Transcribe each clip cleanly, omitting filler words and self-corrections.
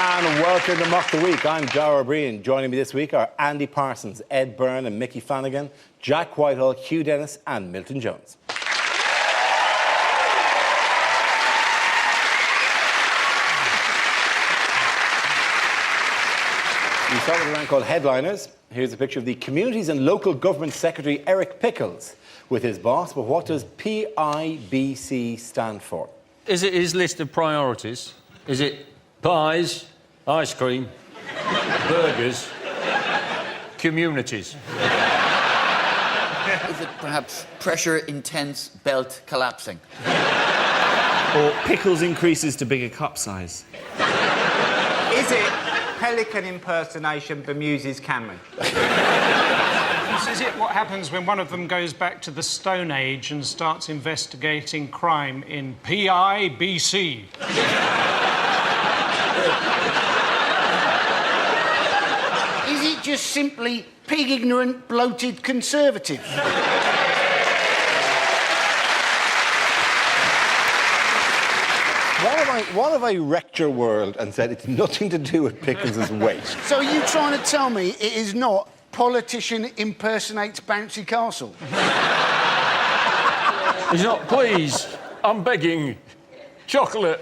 And welcome to Mock the Week. I'm Dara O'Brien. Joining me this week are Andy Parsons, Ed Byrne and Mickey Flanagan, Jack Whitehall, Hugh Dennis and Milton Jones. We start with a round called Headliners. Here's a picture of the Communities and Local Government Secretary Eric Pickles with his boss. But what does PIBC stand for? Is it his list of priorities? Is it pies, ice cream, burgers, communities? Is it perhaps pressure intense, belt collapsing? Or Pickles increases to bigger cup size? Is it Pelican impersonation bemuses Cameron? Is it what happens when one of them goes back to the Stone Age and starts investigating crime in PIBC? Is it just simply pig-ignorant, bloated conservative? What if I wrecked your world and said it's nothing to do with Pickles' weight? So are you trying to tell me it is not politician impersonates bouncy castle? He's not, please, I'm begging, chocolate.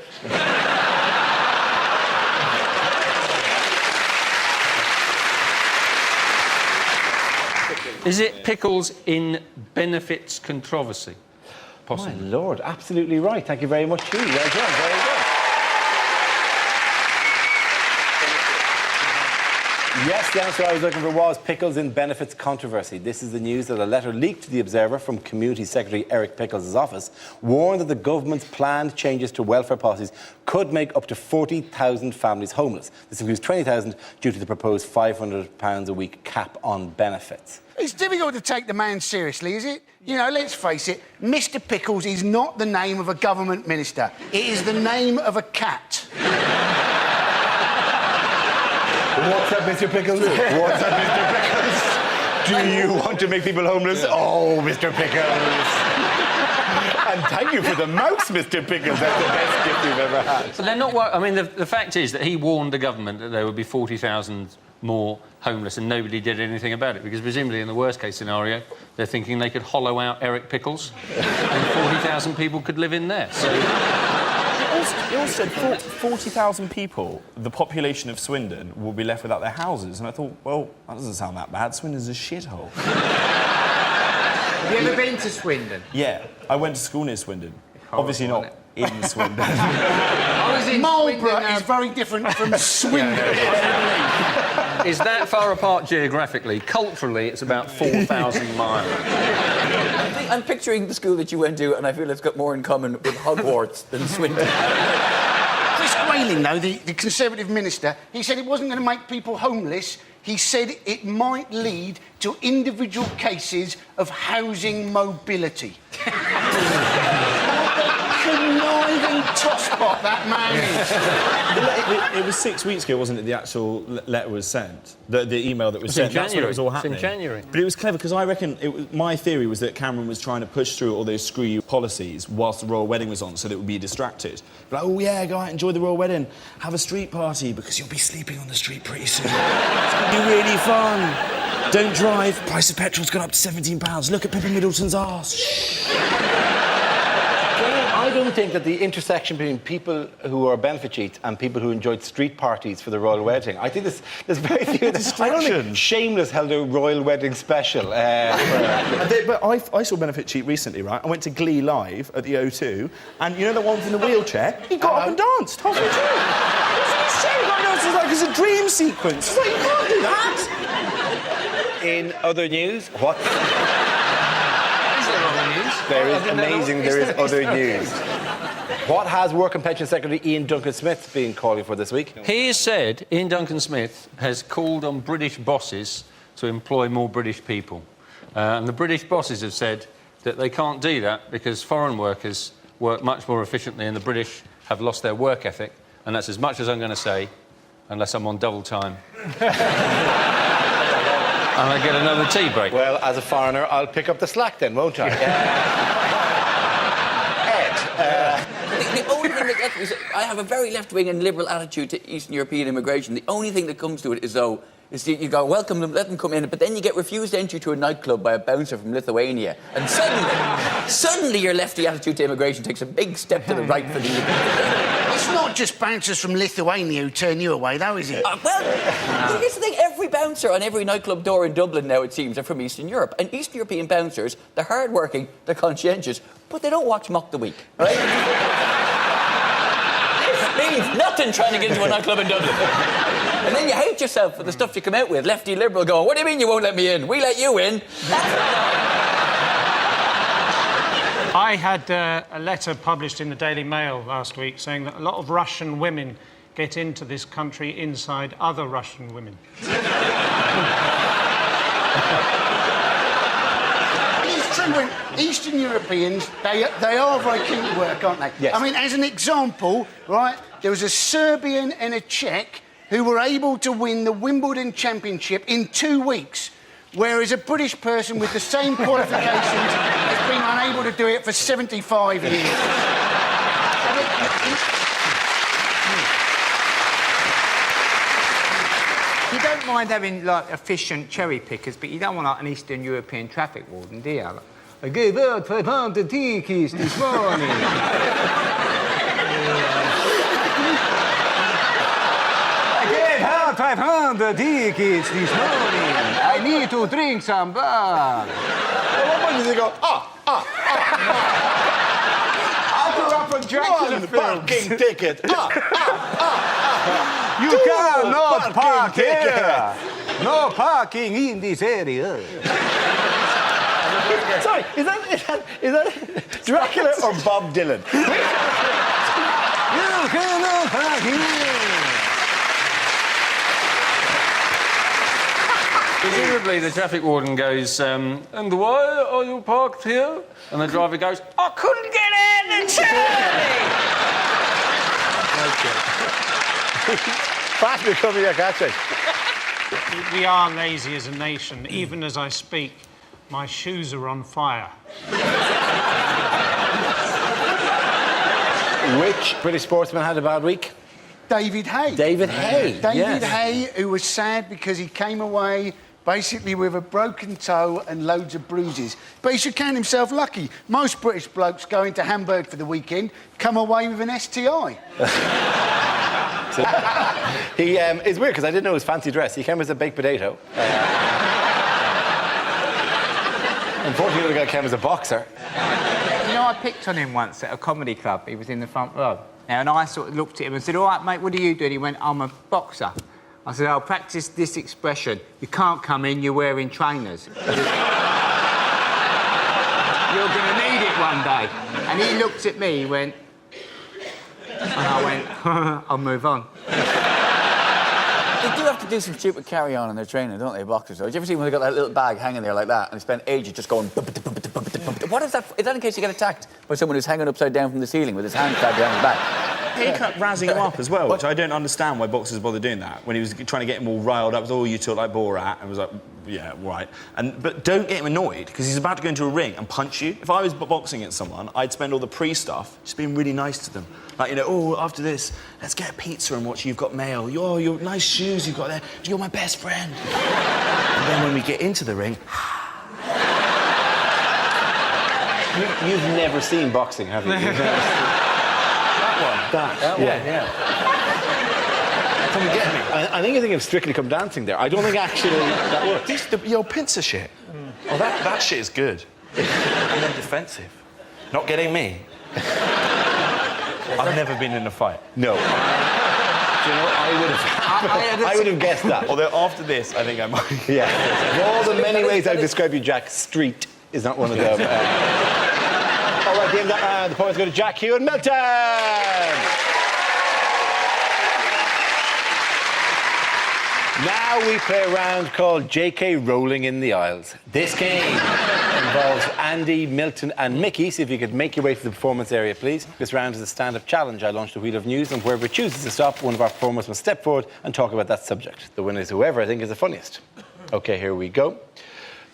Is it Pickles in benefits controversy? Possibly. My Lord, absolutely right. Thank you very much, Hugh. Well done, very good. Yes, the answer I was looking for was Pickles in benefits controversy. This is the news that a letter leaked to the Observer from Community Secretary Eric Pickles' office warned that the government's planned changes to welfare policies could make up to 40,000 families homeless. This includes 20,000 due to the proposed £500 a week cap on benefits. It's difficult to take the man seriously, is it? You know, let's face it, Mr. Pickles is not the name of a government minister. It is the name of a cat. What's up, Mr. Pickles? What's up, Mr. Pickles? Do you want to make people homeless? Oh, Mr. Pickles. And thank you for the mouse, Mr. Pickles. That's the best gift you've ever had. So they're not... I mean, the fact is that he warned the government that there would be 40,000 more homeless and nobody did anything about it, because presumably in the worst-case scenario, they're thinking they could hollow out Eric Pickles and 40,000 people could live in there, so... It also said 40,000 people, the population of Swindon, will be left without their houses. And I thought, well, that doesn't sound that bad. Swindon's a shithole. Have you ever been to Swindon? Yeah, I went to school near Swindon. Obviously not in Swindon. I was in Marlborough Swindon, is very different from Swindon. Is that far apart geographically? Culturally, it's about 4,000 miles. I'm picturing the school that you went to, and I feel it's got more in common with Hogwarts than Swindon. Chris Grayling, though, the Conservative minister, he said it wasn't going to make people homeless. He said it might lead to individual cases of housing mobility. Conniving tosspot that man is. It was 6 weeks ago, wasn't it, the actual letter was sent? The email that was sent, that's when it was all happening. It's in January. But it was clever, because I reckon... my theory was that Cameron was trying to push through all those screw-you policies whilst the royal wedding was on, so that it would be distracted. Like, oh, yeah, go out, enjoy the royal wedding, have a street party, because you'll be sleeping on the street pretty soon. It's going to be really fun. Don't drive. Price of petrol's gone up to £17. Look at Pippa Middleton's arse. Shh. I don't think that the intersection between people who are benefit cheats and people who enjoyed street parties for the royal wedding, I think there's very few... I don't think Shameless held a royal wedding special. But I saw Benefit Cheat recently, right? I went to Glee Live at the O2, and you know the one in the wheelchair? He got up and danced halfway through. It was like a dream sequence. It's like, you can't do that. In other news, what... There is other news. What has Work and Pension Secretary Ian Duncan-Smith been calling for this week? He has said, Ian Duncan-Smith has called on British bosses to employ more British people. And the British bosses have said that they can't do that because foreign workers work much more efficiently and the British have lost their work ethic. And that's as much as I'm going to say, unless I'm on double time. And I get another tea break. Well, as a foreigner, I'll pick up the slack then, won't I? The only thing I have a very left-wing and liberal attitude to Eastern European immigration. The only thing that comes to it is you go, welcome them, let them come in, but then you get refused entry to a nightclub by a bouncer from Lithuania. And suddenly your lefty attitude to immigration takes a big step to the right for the It's not just bouncers from Lithuania who turn you away, though, is it? Here's the thing, every bouncer on every nightclub door in Dublin now, it seems, are from Eastern Europe. And Eastern European bouncers, they're hard-working, they're conscientious, but they don't watch Mock the Week, right? This means nothing trying to get into a nightclub in Dublin. And then you hate yourself for the stuff you come out with. Lefty liberal going, what do you mean you won't let me in? We let you in. I had a letter published in the Daily Mail last week saying that a lot of Russian women get into this country inside other Russian women. It's true when Eastern Europeans, they are very keen to work, aren't they? Yes. I mean, as an example, right, there was a Serbian and a Czech who were able to win the Wimbledon Championship in 2 weeks, whereas a British person with the same qualifications has been unable to do it for 75 years. You don't mind having, like, efficient cherry pickers, but you don't want, like, an Eastern European traffic warden, do you? Like, I gave out 500 tickets this morning. I gave out 500 tickets this morning. I need to drink some beer. At one point, they go, I grew up on Dracula one films. parking ticket. You cannot park parking here. No parking in this area. Sorry, is that Dracula or Bob Dylan? You cannot park here. Presumably, the traffic warden goes, and why are you parked here? And the driver goes, I couldn't get out the turn! fast recovery, your catching? We are lazy as a nation. Even as I speak, my shoes are on fire. Which British sportsman had a bad week? David Hay. David Hay. David Hay, who was sad because he came away basically with a broken toe and loads of bruises. But he should count himself lucky. Most British blokes going to Hamburg for the weekend come away with an STI. He it's weird because I didn't know his fancy dress. He came as a baked potato. Unfortunately, the guy came as a boxer. You know, I picked on him once at a comedy club. He was in the front row. Now, and I sort of looked at him and said, all right, mate, what do you do? And he went, I'm a boxer. I said, I'll practice this expression. You can't come in, you're wearing trainers. You're going to need it one day. And he looked at me, he went... And I went, I'll move on. They do have to do some stupid carry-on in their training, don't they, boxers? Did you ever see when they got that little bag hanging there like that and they spend ages just going... What is that? Is that in case you get attacked by someone who's hanging upside down from the ceiling with his hand tied behind his back? He kept razzing him up as well, which I don't understand why boxers bother doing that. When he was trying to get him all riled up, you talk like Borat, and was like, yeah, right. But don't get him annoyed, because he's about to go into a ring and punch you. If I was boxing at someone, I'd spend all the pre-stuff just being really nice to them. Like, after this, let's get a pizza and watch You've Got Mail. Your nice shoes you've got there. You're my best friend. And then when we get into the ring... You've never seen boxing, have you? You've never seen... That one, yeah. Come and get me. I think you're thinking of Strictly Come Dancing there. I don't think actually that works. Your pincer shit. Oh, that shit is good. And then defensive. Not getting me. I've never been in a fight. No. Do you know, I would have guessed that. Although after this, I think I might. Yeah. Of all the many ways I've described you, Jack, street is not one of them. All right, the points go to Jack, Hugh and Milton. Now we play a round called JK Rolling in the Aisles. This game involves Andy, Milton and Mickey. See if you could make your way to the performance area, please. This round is a stand-up challenge. I launched a wheel of news, and wherever it chooses to stop, one of our performers must step forward and talk about that subject. The winner is whoever I think is the funniest. OK, here we go.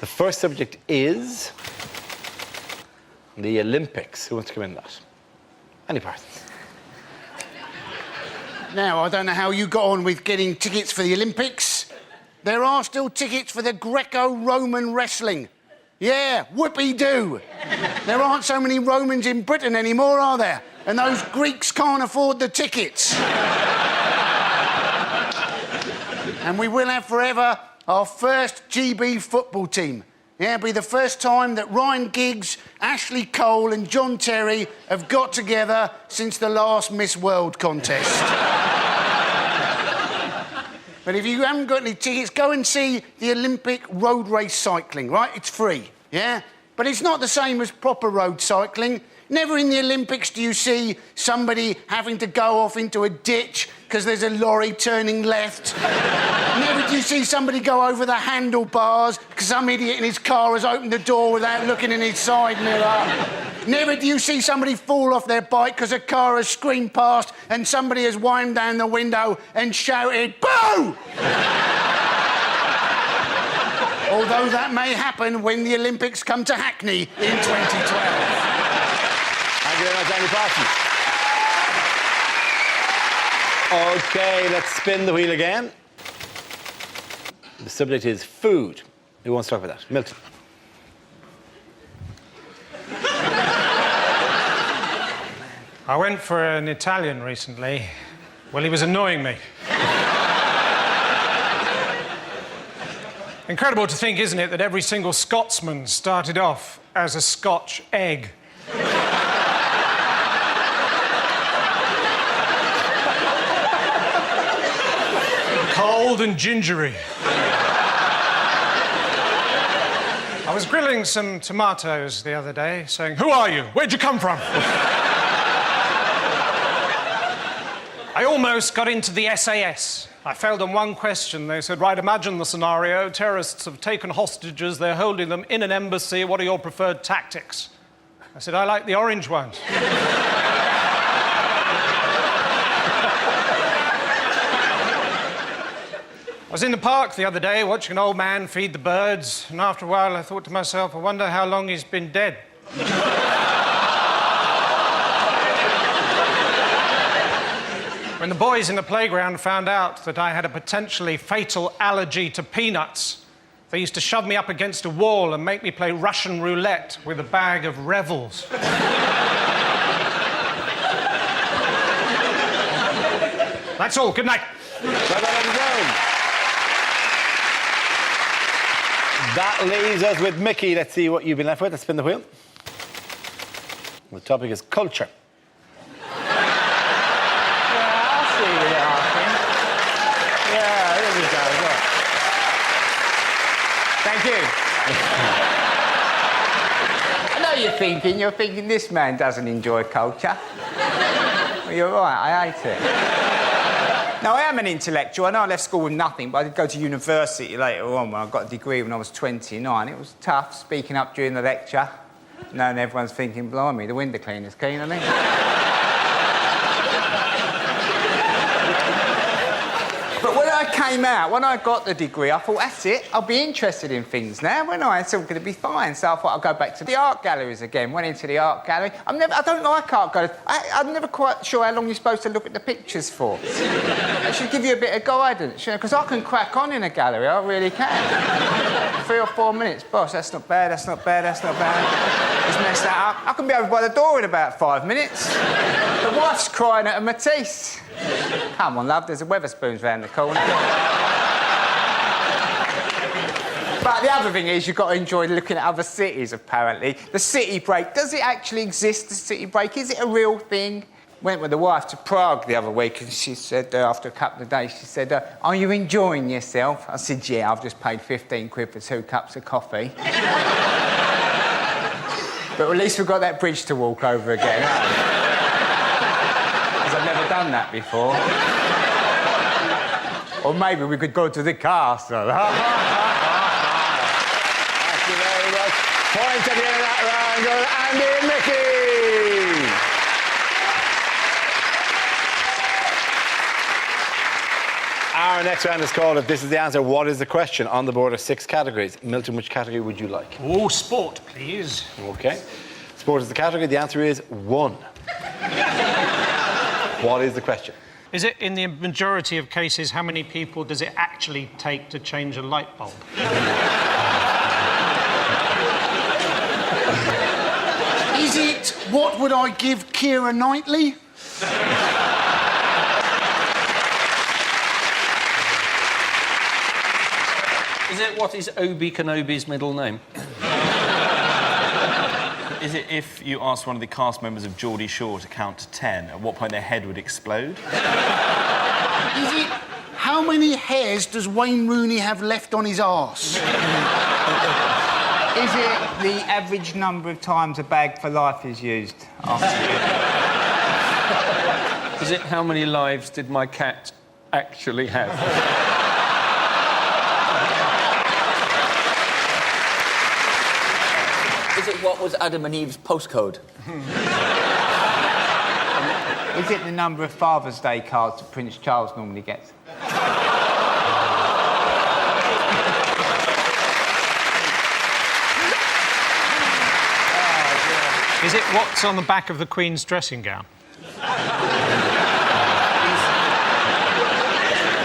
The first subject is the Olympics. Who wants to come in that? Any persons? Now, I don't know how you got on with getting tickets for the Olympics. There are still tickets for the Greco-Roman wrestling. Yeah, whoopee-doo. There aren't so many Romans in Britain anymore, are there? And those Greeks can't afford the tickets. And we will have forever our first GB football team. Yeah, it'll be the first time that Ryan Giggs, Ashley Cole and John Terry have got together since the last Miss World contest. But if you haven't got any tickets, go and see the Olympic road race cycling, right? It's free, yeah? But it's not the same as proper road cycling. Never in the Olympics do you see somebody having to go off into a ditch because there's a lorry turning left. Never do you see somebody go over the handlebars because some idiot in his car has opened the door without looking in his side mirror. Never do you see somebody fall off their bike because a car has screamed past and somebody has whined down the window and shouted, "Boo!" Although that may happen when the Olympics come to Hackney in 2012. Thank you very much, Andy Parsons. OK, let's spin the wheel again. The subject is food. Who wants to talk about that? Milton. I went for an Italian recently. Well, he was annoying me. Incredible to think, isn't it, that every single Scotsman started off as a Scotch egg. Cold and gingery. I was grilling some tomatoes the other day, saying, "Who are you? Where'd you come from?" I almost got into the SAS. I failed on one question. They said, right, imagine the scenario. Terrorists have taken hostages. They're holding them in an embassy. What are your preferred tactics? I said, I like the orange ones. I was in the park the other day watching an old man feed the birds, and after a while I thought to myself, I wonder how long he's been dead. When the boys in the playground found out that I had a potentially fatal allergy to peanuts, they used to shove me up against a wall and make me play Russian roulette with a bag of Revels. That's all. Good night. That leaves us with Mickey. Let's see what you've been left with. Let's spin the wheel. The topic is culture. Thank you. I know you're thinking this man doesn't enjoy culture. Well, you're right, I hate it. Now, I am an intellectual. I know I left school with nothing, but I did go to university later on when I got a degree when I was 29. It was tough, speaking up during the lecture, knowing everyone's thinking, blimey, the window cleaner's keen on me. But when I came out, when I got the degree, I thought, that's it, I'll be interested in things now, when it's all going to be fine. So I thought I'll go back to the art galleries again. Went into the art gallery. I don't like art galleries. I'm never quite sure how long you're supposed to look at the pictures for. I should give you a bit of guidance, you know, because I can crack on in a gallery, I really can. 3 or 4 minutes, boss, that's not bad, that's not bad, that's not bad. Just mess that up. I can be over by the door in about 5 minutes. The wife's crying at a Matisse. Come on, love, there's a Wetherspoons round the corner. But the other thing is, you've got to enjoy looking at other cities, apparently. The city break, does it actually exist, the city break? Is it a real thing? Went with the wife to Prague the other week, and she said, after a couple of days, she said, are you enjoying yourself? I said, yeah, I've just paid 15 quid for 2 cups of coffee. But at least we've got that bridge to walk over again. Because I've never done that before. Or maybe we could go to the castle. Thank you very much. Points at the end of that round go to Andy and Mickey. Our next round is called If This Is the Answer, What is the Question? On the board are 6 categories. Milton, which category would you like? Oh, sport, please. OK. Sport is the category. The answer is 1. What is the question? Is it, in the majority of cases, how many people does it actually take to change a light bulb? Is it what would I give Keira Knightley? Is it what is Obi Kenobi's middle name? Is it if you asked one of the cast members of Geordie Shore to count to 10, at what point their head would explode? Is it how many hairs does Wayne Rooney have left on his arse? Is it the average number of times a bag for life is used? Is it how many lives did my cat actually have? Is it what was Adam and Eve's postcode? Is it the number of Father's Day cards that Prince Charles normally gets? Is it what's on the back of the Queen's dressing gown?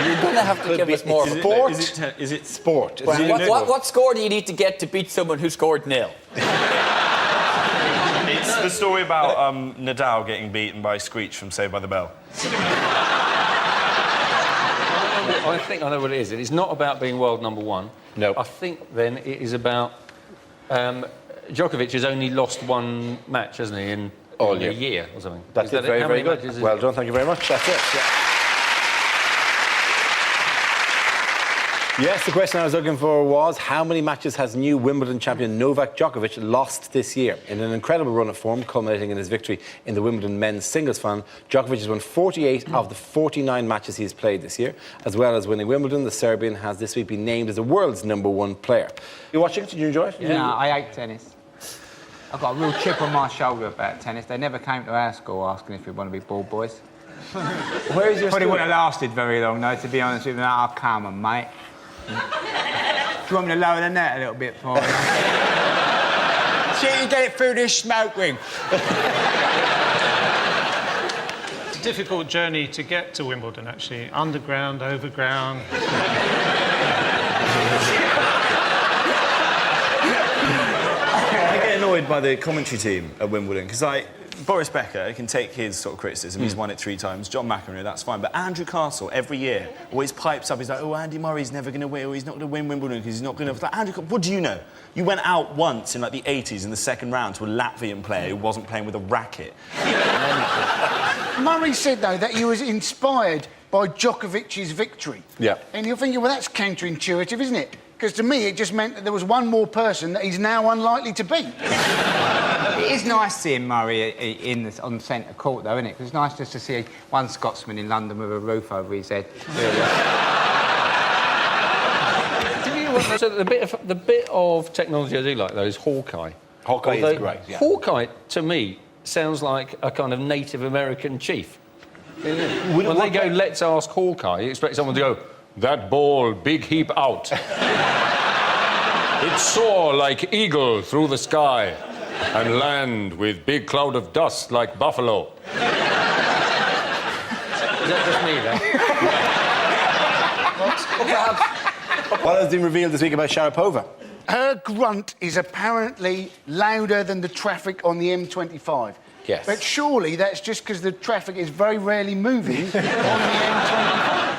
You're going to have to give us more. Sport? Is it Sport. What score do you need to get to beat someone who scored nil? It's the story about Nadal getting beaten by Screech from Saved by the Bell. I think I know what it is. It is not about being world number one. No. I think, then, it is about... Djokovic has only lost one match, hasn't he, in a year or something? That's it, very, very good. Well done, thank you very much. That's it. Yeah. Yes, the question I was looking for was how many matches has new Wimbledon champion Novak Djokovic lost this year? In an incredible run of form, culminating in his victory in the Wimbledon men's singles final, Djokovic has won 48 of the 49 matches he has played this year. As well as winning Wimbledon, the Serbian has this week been named as the world's #1 player. You watching it? Did you enjoy it? Yeah, I hate tennis. I've got a real chip on my shoulder about tennis. They never came to our school asking if we want to be ball boys. Where is your Probably school? wouldn't have lasted very long, though, to be honest with you. Oh, come on, mate. Do you want me to lower the net a little bit for me? See if you get it through this smoke ring. It's a difficult journey to get to Wimbledon, actually. Underground, overground. I get annoyed by the commentary team at Wimbledon because, like, Boris Becker can take his sort of criticism. He's won it 3 times. John McEnroe, that's fine. But Andrew Castle, every year, always pipes up. He's like, oh, Andy Murray's never going to win, or he's not going to win Wimbledon because he's not going to... Like, Andrew, what do you know? You went out once in, like, the 80s in the second round to a Latvian player who wasn't playing with a racket. Murray said, though, that he was inspired by Djokovic's victory. Yeah. And you're thinking, well, that's counterintuitive, isn't it? Because to me, it just meant that there was one more person that he's now unlikely to beat. It is nice seeing Murray on centre court, though, isn't it? Because it's nice just to see one Scotsman in London with a roof over his head. So the bit of technology I do like, though, is Hawkeye. Hawkeye is great, yeah. Hawkeye, to me, sounds like a kind of Native American chief. When they go, let's ask Hawkeye, you expect someone to go, that ball, big heap out. It soar like eagle through the sky and land with big cloud of dust like buffalo. Is that just me, then? What has been revealed this week about Sharapova? Her grunt is apparently louder than the traffic on the M25. Yes. But surely that's just because the traffic is very rarely moving on the M25.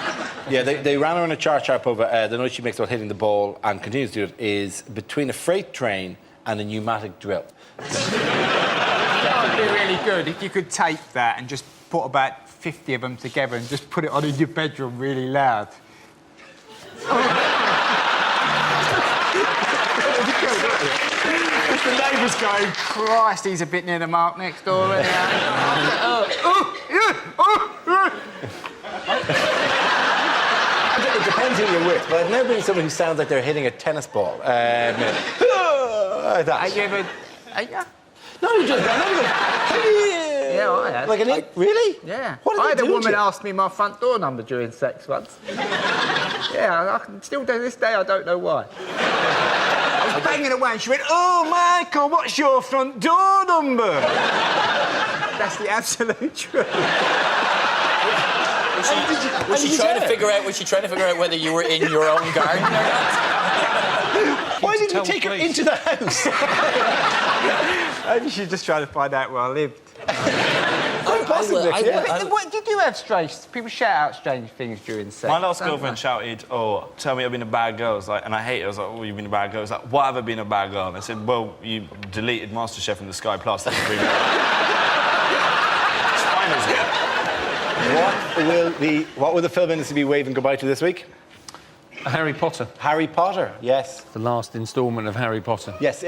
Yeah, they ran her on a chart, Sharapova. The noise she makes while hitting the ball and continues to do it is between a freight train and a pneumatic drill. That would be really good if you could tape that and just put about 50 of them together and just put it on in your bedroom really loud. The neighbours going, Christ, he's a bit near the mark next door. Isn't he? It depends who you're with, but I've never been someone who sounds like they're hitting a tennis ball. Like that. Have you ever... No, you just Yeah, I have. Really? Yeah. What did I they had a do to woman you? ask me my front door number during sex once. Yeah, I can still do this day, I don't know why. I was banging away and she went, oh, Michael, what's your front door number? That's the absolute truth. Was she trying to figure out? Was she trying to figure out whether you were in your own garden or not? Why didn't you Tell take her police. into the house? Maybe she's just trying to find out where I lived. Did you have strange... People shout out strange things during sex? My last don't girlfriend they? shouted, "Oh, tell me I've been a bad girl." I was like, and I hate it. I was like, "Oh, you've been a bad girl." I was like, "Why have I been a bad girl?" And I said, "Well, you deleted MasterChef from the Sky Plus. That's pretty bad." It's fine, isn't it? What will the film industry be waving goodbye to this week? Harry Potter, Harry Potter, yes. the last instalment of Harry Potter. Yes,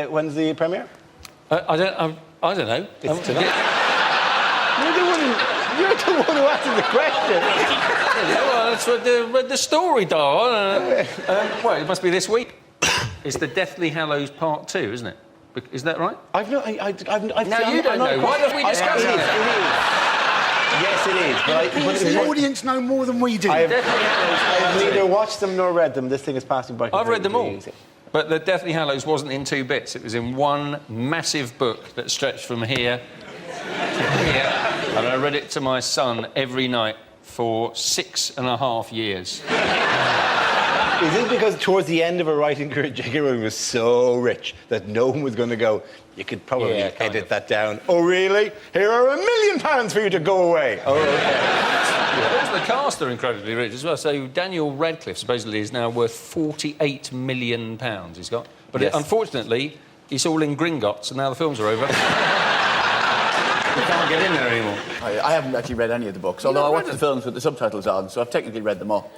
when's the premiere? I don't know. It's tonight. You're the one who answered the question. Well, that's what the story, darling. Well, it must be this week. It's the Deathly Hallows Part 2, isn't it? Is that right? I've no... Now you don't know. Why don't we discuss It it? is. Yes, it is. The audience know more than we do. I have Deathly Hallows. neither watched them nor read them. This thing is passing by. I've read them all. completely. But the Deathly Hallows wasn't in 2 bits. It was in one massive book that stretched from here to here. And I read it to my son every night for 6.5 years. Is this because towards the end of her writing career, J.K. Rowling was so rich that no one was going to go, you could probably Yeah, kind edit of. that down. Oh, really? Here are £1 million for you to go away. Oh, okay. Also, the cast are incredibly rich as well. So Daniel Radcliffe supposedly is now worth £48 million he's got. But Yes. unfortunately, it's all in Gringotts, and now the films are over. You can't get in there anymore. I haven't actually read any of the books, although I watched the films with the subtitles on, so I've technically read them all.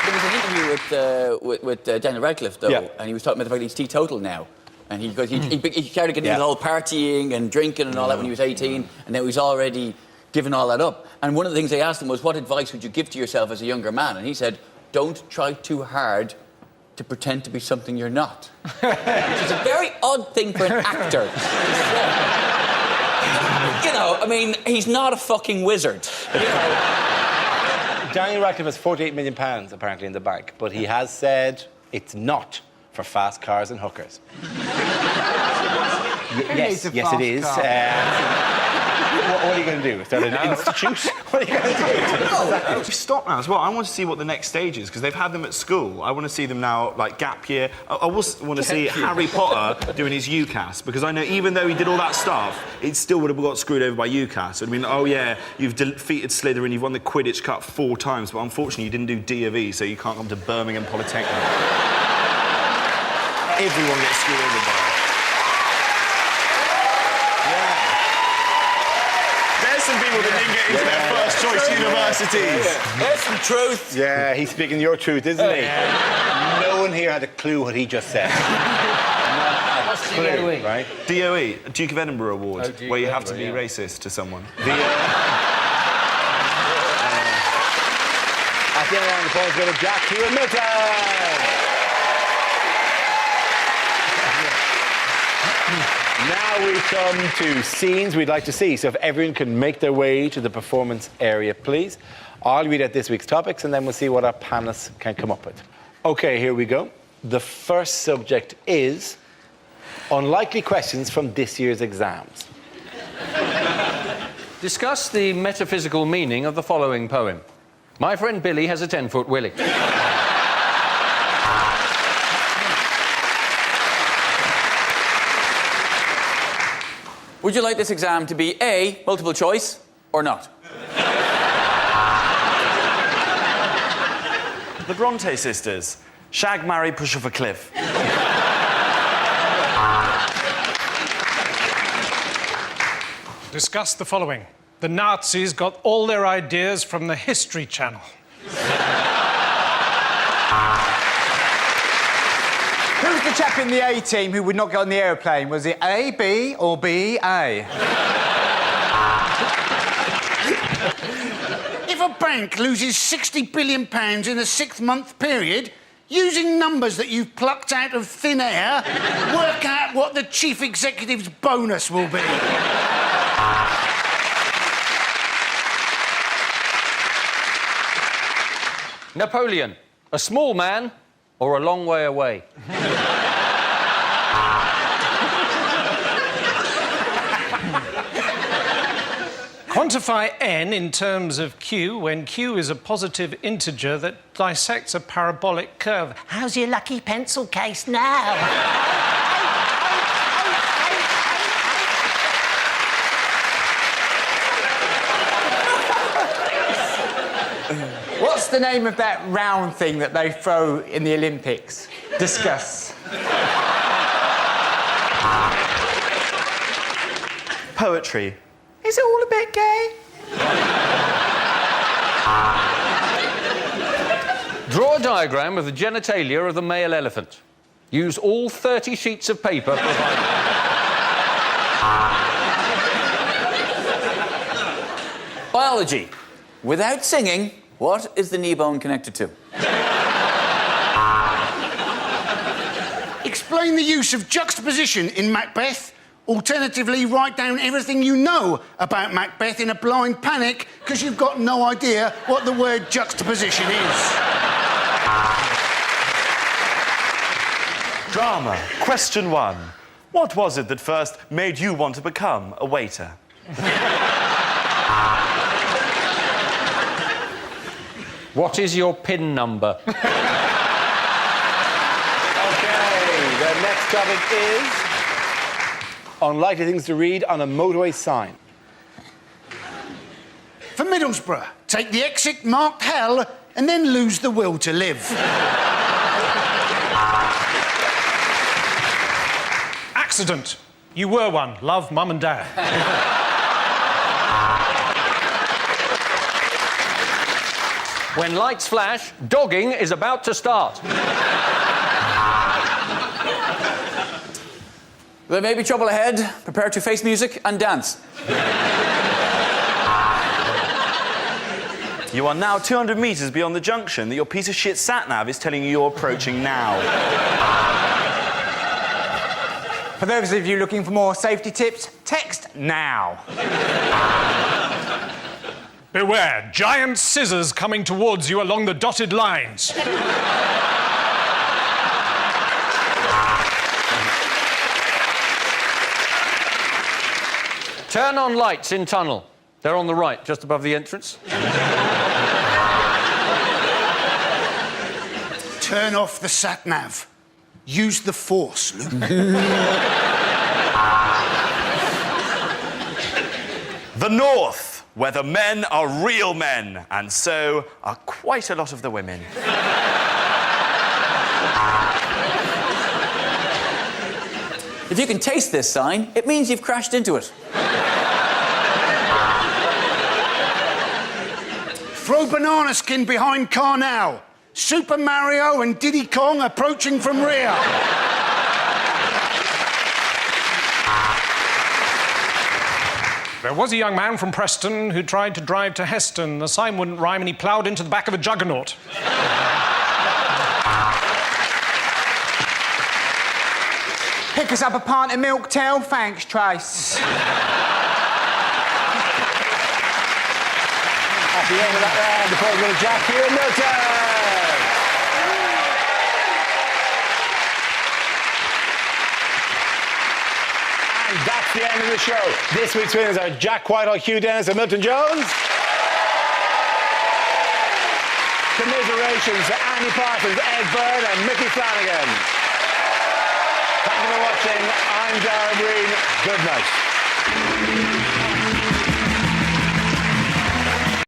There was an interview with Daniel Radcliffe, though, Yeah. and he was talking about the fact that he's teetotal now. And he started getting into the whole partying and drinking and all that when he was 18, and now he's already given all that up. And one of the things they asked him was, what advice would you give to yourself as a younger man? And he said, don't try too hard to pretend to be something you're not. Which is a very odd thing for an actor to say. You know, I mean, he's not a fucking wizard. You know? Daniel Radcliffe has £48 million apparently in the bank, but he has said it's not for fast cars and hookers. needs a yes, it fast is. car? What are you going to do? Start an institute? What are you going to do? Stop now as well. I want to see what the next stage is because they've had them at school. I want to see them now, like gap year. I want to see Harry Potter doing his UCAS because I know even though he did all that stuff, it still would have got screwed over by UCAS. I mean, oh yeah, you've defeated Slytherin, you've won the Quidditch Cup 4 times, but unfortunately you didn't do D of E, so you can't come to Birmingham Polytechnic. Everyone gets screwed over by it. There's some people that didn't get into their first choice universities. There's some truth. Yeah, he's speaking your truth, isn't he? No one here had a clue what he just said. Not a clue, right? DOE, Duke of Edinburgh Award, Oh, Duke where you of have to be Edinburgh, racist to someone. At the end of the points go to Jack Hewitt Milton. Now we come to scenes we'd like to see. So if everyone can make their way to the performance area, please. I'll read out this week's topics and then we'll see what our panelists can come up with. OK, here we go. The first subject is unlikely questions from this year's exams. Discuss the metaphysical meaning of the following poem. My friend Billy has a 10-foot willy. Would you like this exam to be A, multiple choice, or not? The Bronte sisters. Shag, marry, push off a cliff. Discuss the following. The Nazis got all their ideas from the History Channel. Who's the chap in the A team who would not get on the aeroplane? Was it A, B, or B, A? If a bank loses £60 billion in a 6-month period, using numbers that you've plucked out of thin air, work out what the chief executive's bonus will be. Napoleon, a small man or a long way away? Quantify n in terms of q when q is a positive integer that dissects a parabolic curve. How's your lucky pencil case now? What's the name of that round thing that they throw in the Olympics? Discuss. Poetry. Is it all a bit gay? Draw a diagram of the genitalia of the male elephant. Use all 30 sheets of paper provided. Biology. Without singing, what is the knee bone connected to? Explain the use of juxtaposition in Macbeth. Alternatively, write down everything you know about Macbeth in a blind panic because you've got no idea what the word juxtaposition is. Drama. Question 1. What was it that first made you want to become a waiter? What is your PIN number? OK, the next topic is unlikely things to read on a motorway sign. For Middlesbrough, take the exit marked hell and then lose the will to live. Accident. You were one. Love, Mum and Dad. When lights flash, dogging is about to start. There may be trouble ahead. Prepare to face music and dance. You are now 200 metres beyond the junction that your piece of shit sat-nav is telling you you're approaching now. For those of you looking for more safety tips, text now. Beware, giant scissors coming towards you along the dotted lines. Turn on lights in tunnel. They're on the right, just above the entrance. Turn off the sat-nav. Use the force, Luke. The North, where the men are real men, and so are quite a lot of the women. If you can taste this sign, it means you've crashed into it. Throw banana skin behind car now. Super Mario and Diddy Kong approaching from rear. There was a young man from Preston who tried to drive to Heston. The sign wouldn't rhyme and he ploughed into the back of a juggernaut. Pick us up a pint of milk, Tell. Thanks, Trace. At the end of that round, the point goes to Jack here in Milton. And that's the end of the show. This week's winners are Jack Whitehall, Hugh Dennis and Milton Jones. Commiserations to Andy Parsons, Ed Byrne and Mickey Flanagan. Thank you for watching. I'm Darren Breen. Good night.